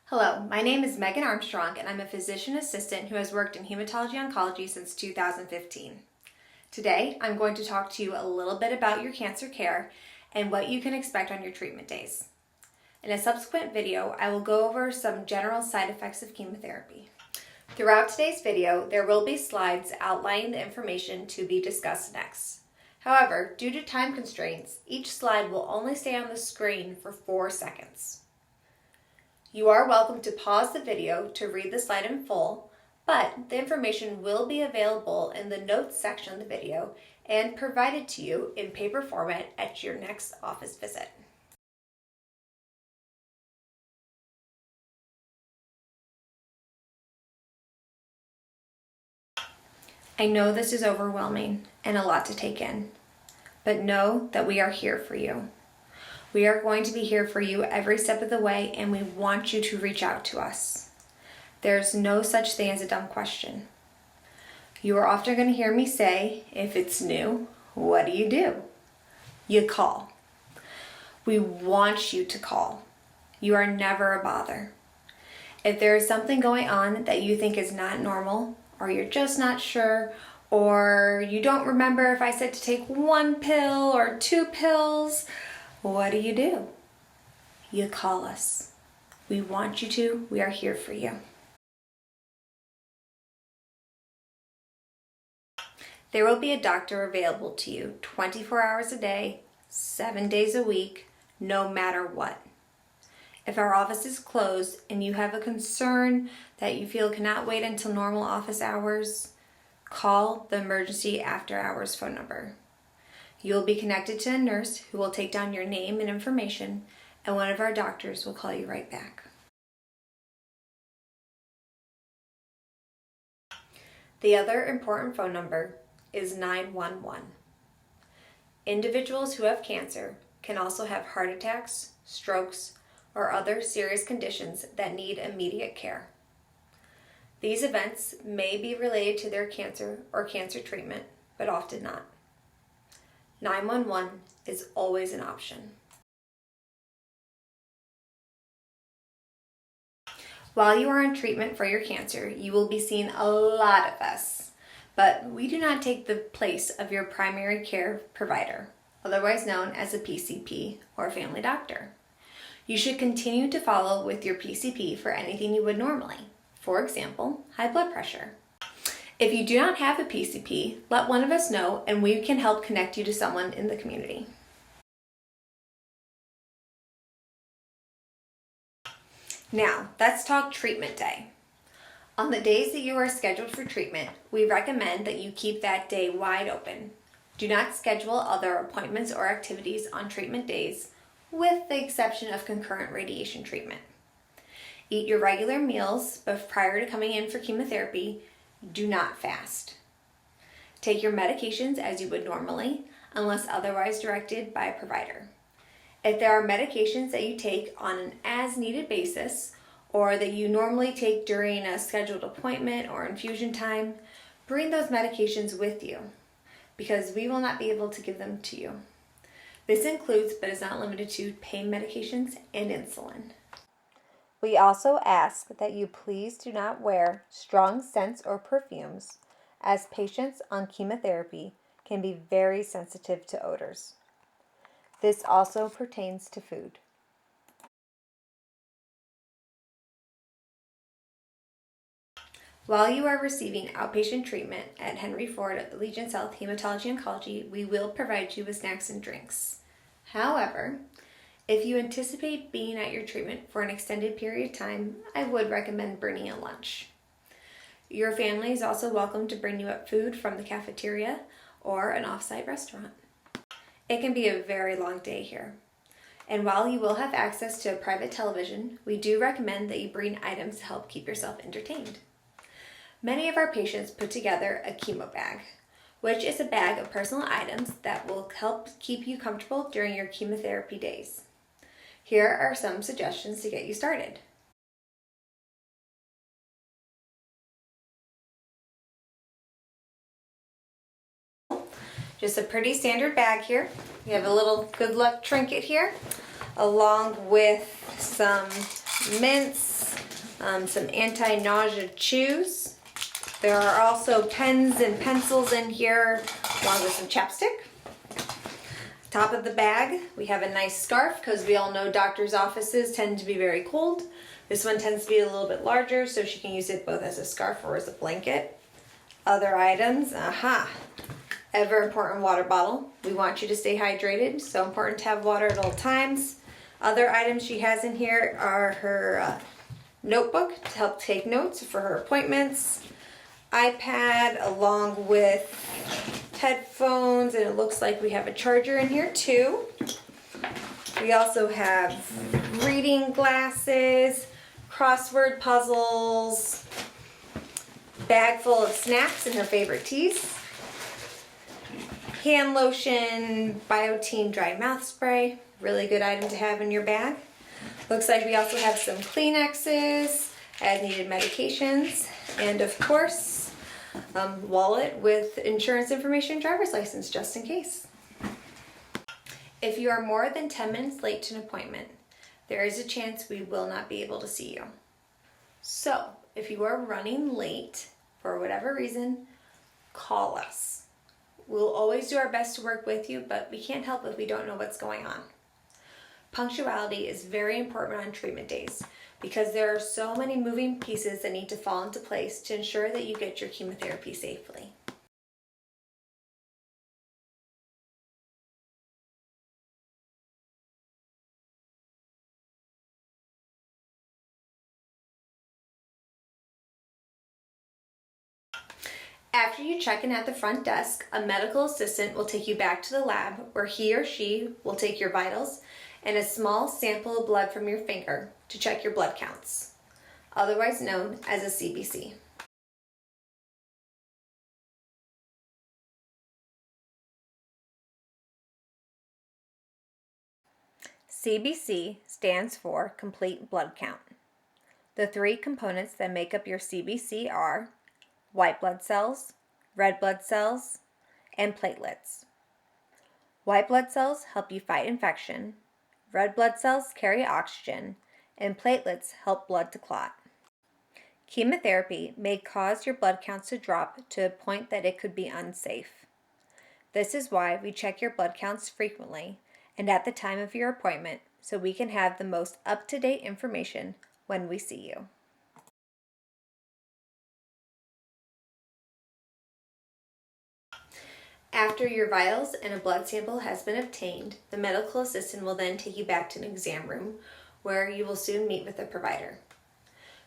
Hello, my name is Megan Armstrong and I'm a physician assistant who has worked in hematology oncology since 2015. Today, I'm going to talk to you a little bit about your cancer care and what you can expect on your treatment days. In a subsequent video, I will go over some general side effects of chemotherapy. Throughout today's video, there will be slides outlining the information to be discussed next. However, due to time constraints, each slide will only stay on the screen for 4 seconds. You are welcome to pause the video to read the slide in full, but the information will be available in the notes section of the video and provided to you in paper format at your next office visit. I know this is overwhelming and a lot to take in, but know that we are here for you. We are going to be here for you every step of the way, and we want you to reach out to us. There's no such thing as a dumb question. You are often going to hear me say, if it's new, what do? You call. We want you to call. You are never a bother. If there is something going on that you think is not normal, or you're just not sure, or you don't remember if I said to take 1 pill or 2 pills, what do? You call us. We want you to. We are here for you. There will be a doctor available to you 24 hours a day, 7 days a week, no matter what. If our office is closed and you have a concern that you feel cannot wait until normal office hours, call the emergency after hours phone number. You will be connected to a nurse who will take down your name and information, and one of our doctors will call you right back. The other important phone number is 911. Individuals who have cancer can also have heart attacks, strokes, or other serious conditions that need immediate care. These events may be related to their cancer or cancer treatment, but often not. 911 is always an option. While you are on treatment for your cancer, you will be seeing a lot of us, but we do not take the place of your primary care provider, otherwise known as a PCP or family doctor. You should continue to follow with your PCP for anything you would normally. For example, high blood pressure. If you do not have a PCP, let one of us know and we can help connect you to someone in the community. Now, let's talk treatment day. On the days that you are scheduled for treatment, we recommend that you keep that day wide open. Do not schedule other appointments or activities on treatment days, with the exception of concurrent radiation treatment. Eat your regular meals, but prior to coming in for chemotherapy, do not fast. Take your medications as you would normally, unless otherwise directed by a provider. If there are medications that you take on an as-needed basis, or that you normally take during a scheduled appointment or infusion time, bring those medications with you, because we will not be able to give them to you. This includes, but is not limited to, pain medications and insulin. We also ask that you please do not wear strong scents or perfumes, as patients on chemotherapy can be very sensitive to odors. This also pertains to food. While you are receiving outpatient treatment at Henry Ford Allegiance Health Hematology Oncology, we will provide you with snacks and drinks. However, if you anticipate being at your treatment for an extended period of time, I would recommend bringing a lunch. Your family is also welcome to bring you up food from the cafeteria or an off-site restaurant. It can be a very long day here. And while you will have access to a private television, we do recommend that you bring items to help keep yourself entertained. Many of our patients put together a chemo bag, which is a bag of personal items that will help keep you comfortable during your chemotherapy days. Here are some suggestions to get you started. Just a pretty standard bag here. We have a little good luck trinket here, along with some mints, some anti-nausea chews. There are also pens and pencils in here, along with some chapstick. Top of the bag, we have a nice scarf because we all know doctors' offices tend to be very cold. This one tends to be a little bit larger, so she can use it both as a scarf or as a blanket. Other items, ever important water bottle. We want you to stay hydrated, so important to have water at all times. Other items she has in here are her notebook to help take notes for her appointments, iPad along with headphones, and it looks like we have a charger in here too. We also have reading glasses, crossword puzzles, bag full of snacks and her favorite teas, hand lotion, Biotin dry mouth spray, really good item to have in your bag. Looks like we also have some Kleenexes, as needed medications, and of course, wallet with insurance information, driver's license, just in case. If you are more than 10 minutes late to an appointment, there is a chance we will not be able to see you. So, if you are running late for whatever reason, call us. We'll always do our best to work with you, but we can't help if we don't know what's going on. Punctuality is very important on treatment days because there are so many moving pieces that need to fall into place to ensure that you get your chemotherapy safely. After you check in at the front desk, a medical assistant will take you back to the lab where he or she will take your vitals and a small sample of blood from your finger to check your blood counts, otherwise known as a CBC. CBC stands for complete blood count. The three components that make up your CBC are white blood cells, red blood cells, and platelets. White blood cells help you fight infection, red blood cells carry oxygen, and platelets help blood to clot. Chemotherapy may cause your blood counts to drop to a point that it could be unsafe. This is why we check your blood counts frequently and at the time of your appointment so we can have the most up-to-date information when we see you. After your vitals and a blood sample has been obtained, the medical assistant will then take you back to an exam room where you will soon meet with a provider.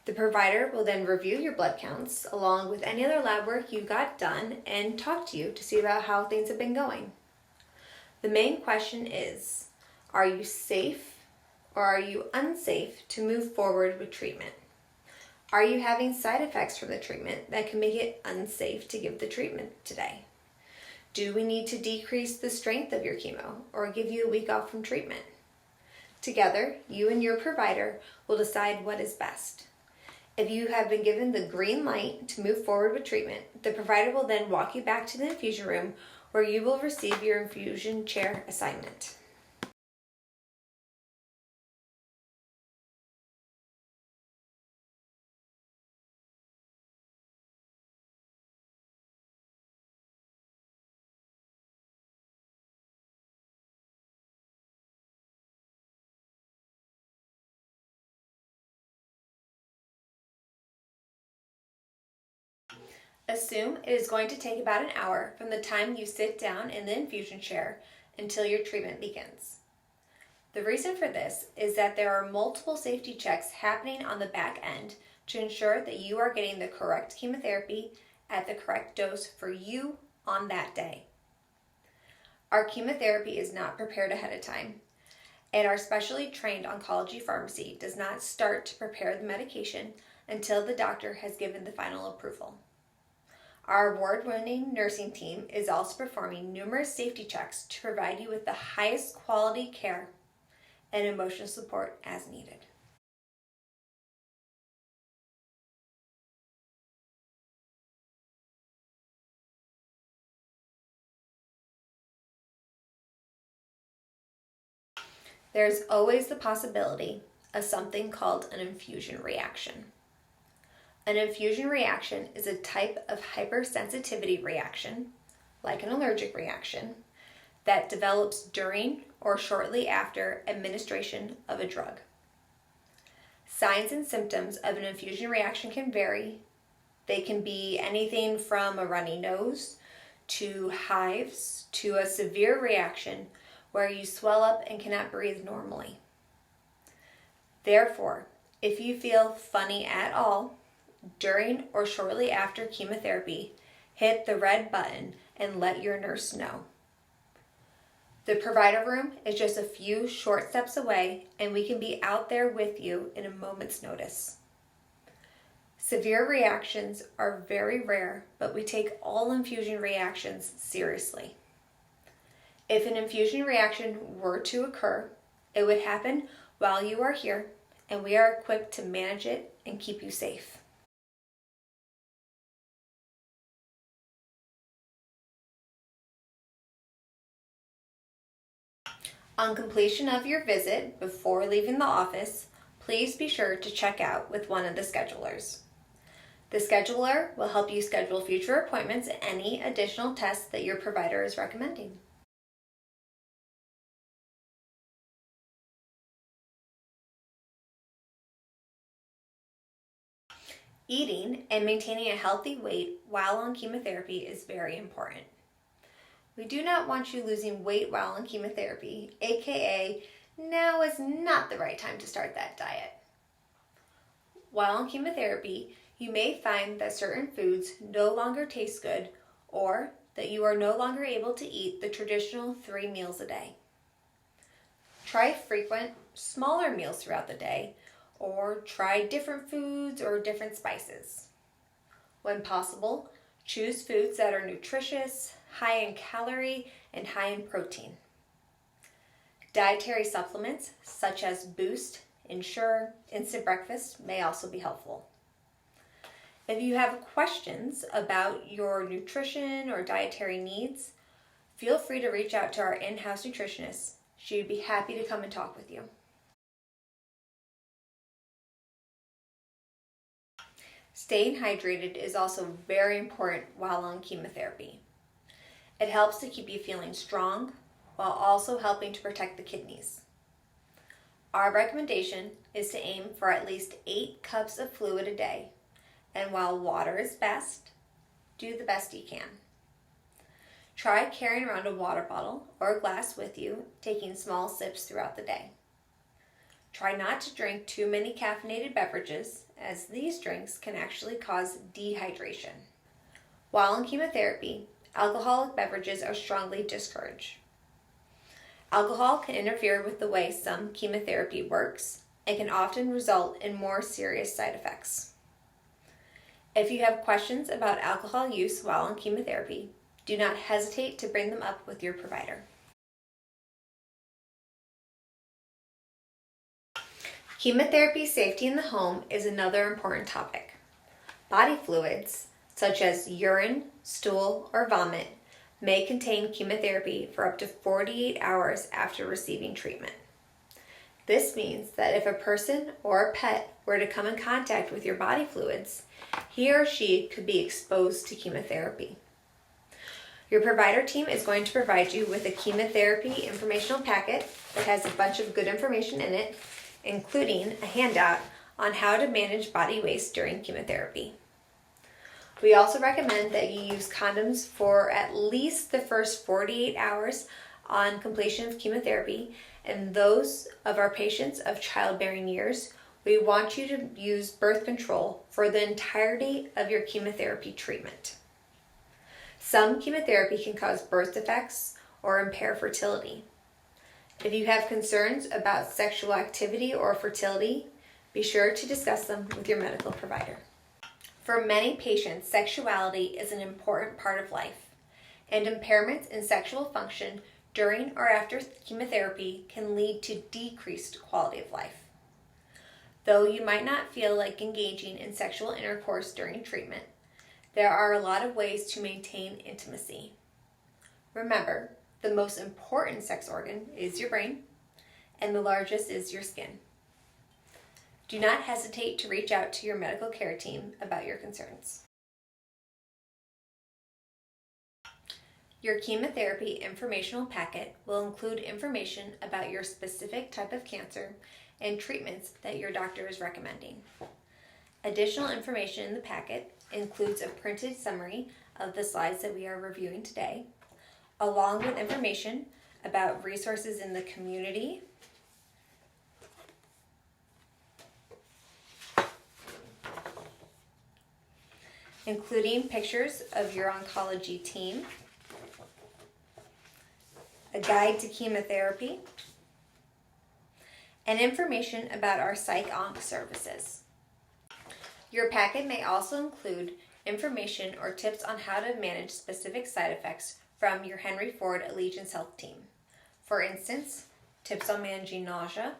The provider will then review your blood counts along with any other lab work you got done and talk to you to see about how things have been going. The main question is, are you safe or are you unsafe to move forward with treatment? Are you having side effects from the treatment that can make it unsafe to give the treatment today? Do we need to decrease the strength of your chemo or give you a week off from treatment? Together, you and your provider will decide what is best. If you have been given the green light to move forward with treatment, the provider will then walk you back to the infusion room where you will receive your infusion chair assignment. Assume it is going to take about an hour from the time you sit down in the infusion chair until your treatment begins. The reason for this is that there are multiple safety checks happening on the back end to ensure that you are getting the correct chemotherapy at the correct dose for you on that day. Our chemotherapy is not prepared ahead of time, and our specially trained oncology pharmacy does not start to prepare the medication until the doctor has given the final approval. Our award-winning nursing team is also performing numerous safety checks to provide you with the highest quality care and emotional support as needed. There's always the possibility of something called an infusion reaction. An infusion reaction is a type of hypersensitivity reaction, like an allergic reaction, that develops during or shortly after administration of a drug. Signs and symptoms of an infusion reaction can vary. They can be anything from a runny nose to hives to a severe reaction where you swell up and cannot breathe normally. Therefore, if you feel funny at all during or shortly after chemotherapy, hit the red button and let your nurse know. The provider room is just a few short steps away, and we can be out there with you in a moment's notice. Severe reactions are very rare, but we take all infusion reactions seriously. If an infusion reaction were to occur, it would happen while you are here, and we are equipped to manage it and keep you safe. On completion of your visit, before leaving the office, please be sure to check out with one of the schedulers. The scheduler will help you schedule future appointments and any additional tests that your provider is recommending. Eating and maintaining a healthy weight while on chemotherapy is very important. We do not want you losing weight while on chemotherapy, aka now is not the right time to start that diet. While on chemotherapy, you may find that certain foods no longer taste good or that you are no longer able to eat the traditional 3 meals a day. Try frequent, smaller meals throughout the day, or try different foods or different spices. When possible, choose foods that are nutritious, high in calorie, and high in protein. Dietary supplements such as Boost, Ensure, Instant Breakfast may also be helpful. If you have questions about your nutrition or dietary needs, feel free to reach out to our in-house nutritionist. She would be happy to come and talk with you. Staying hydrated is also very important while on chemotherapy. It helps to keep you feeling strong while also helping to protect the kidneys. Our recommendation is to aim for at least 8 cups of fluid a day, and while water is best, do the best you can. Try carrying around a water bottle or a glass with you, taking small sips throughout the day. Try not to drink too many caffeinated beverages, as these drinks can actually cause dehydration. While on chemotherapy, alcoholic beverages are strongly discouraged. Alcohol can interfere with the way some chemotherapy works and can often result in more serious side effects. If you have questions about alcohol use while on chemotherapy, do not hesitate to bring them up with your provider. Chemotherapy safety in the home is another important topic. Body fluids, such as urine, stool, or vomit, may contain chemotherapy for up to 48 hours after receiving treatment. This means that if a person or a pet were to come in contact with your body fluids, he or she could be exposed to chemotherapy. Your provider team is going to provide you with a chemotherapy informational packet that has a bunch of good information in it, including a handout on how to manage body waste during chemotherapy. We also recommend that you use condoms for at least the first 48 hours on completion of chemotherapy, and those of our patients of childbearing years, we want you to use birth control for the entirety of your chemotherapy treatment. Some chemotherapy can cause birth defects or impair fertility. If you have concerns about sexual activity or fertility, be sure to discuss them with your medical provider. For many patients, sexuality is an important part of life, and impairments in sexual function during or after chemotherapy can lead to decreased quality of life. Though you might not feel like engaging in sexual intercourse during treatment, there are a lot of ways to maintain intimacy. Remember, the most important sex organ is your brain, and the largest is your skin. Do not hesitate to reach out to your medical care team about your concerns. Your chemotherapy informational packet will include information about your specific type of cancer and treatments that your doctor is recommending. Additional information in the packet includes a printed summary of the slides that we are reviewing today, along with information about resources in the community, including pictures of your oncology team, a guide to chemotherapy, and information about our psych-onc services. Your packet may also include information or tips on how to manage specific side effects from your Henry Ford Allegiance Health team. For instance, tips on managing nausea,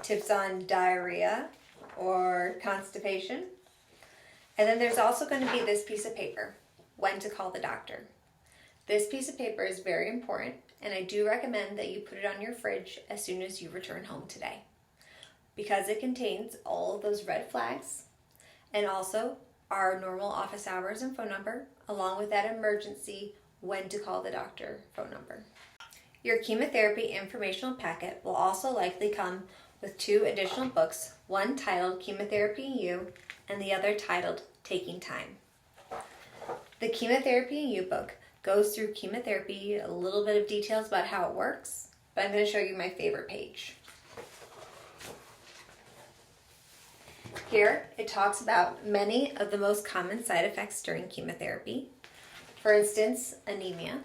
tips on diarrhea or constipation, and then there's also going to be this piece of paper, when to call the doctor. This piece of paper is very important, and I do recommend that you put it on your fridge as soon as you return home today, because it contains all of those red flags and also our normal office hours and phone number, along with that emergency when to call the doctor phone number. Your chemotherapy informational packet will also likely come with 2 additional books, one titled Chemotherapy in You and the other titled Taking Time. The Chemotherapy in You book goes through chemotherapy, a little bit of details about how it works, but I'm going to show you my favorite page. Here, it talks about many of the most common side effects during chemotherapy. For instance, anemia.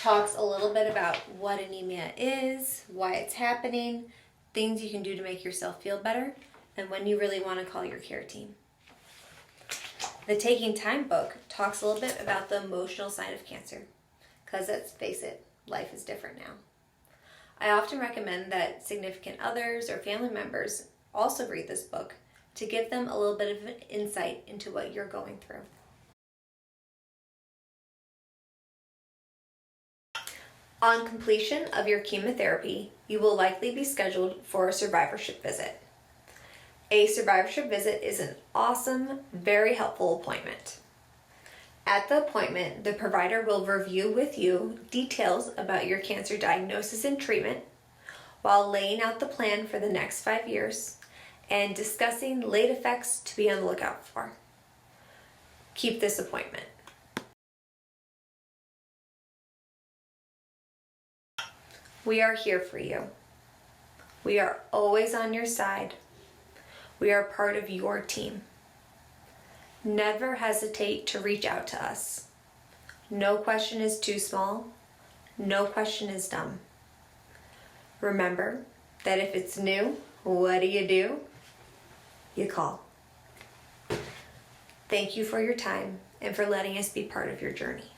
Talks a little bit about what anemia is, why it's happening, things you can do to make yourself feel better, and when you really want to call your care team. The Taking Time book talks a little bit about the emotional side of cancer, because let's face it, life is different now. I often recommend that significant others or family members also read this book to give them a little bit of an insight into what you're going through. On completion of your chemotherapy, you will likely be scheduled for a survivorship visit. A survivorship visit is an awesome, very helpful appointment. At the appointment, the provider will review with you details about your cancer diagnosis and treatment while laying out the plan for the next 5 years and discussing late effects to be on the lookout for. Keep this appointment. We are here for you. We are always on your side. We are part of your team. Never hesitate to reach out to us. No question is too small. No question is dumb. Remember that if it's new, what do? You call. Thank you for your time and for letting us be part of your journey.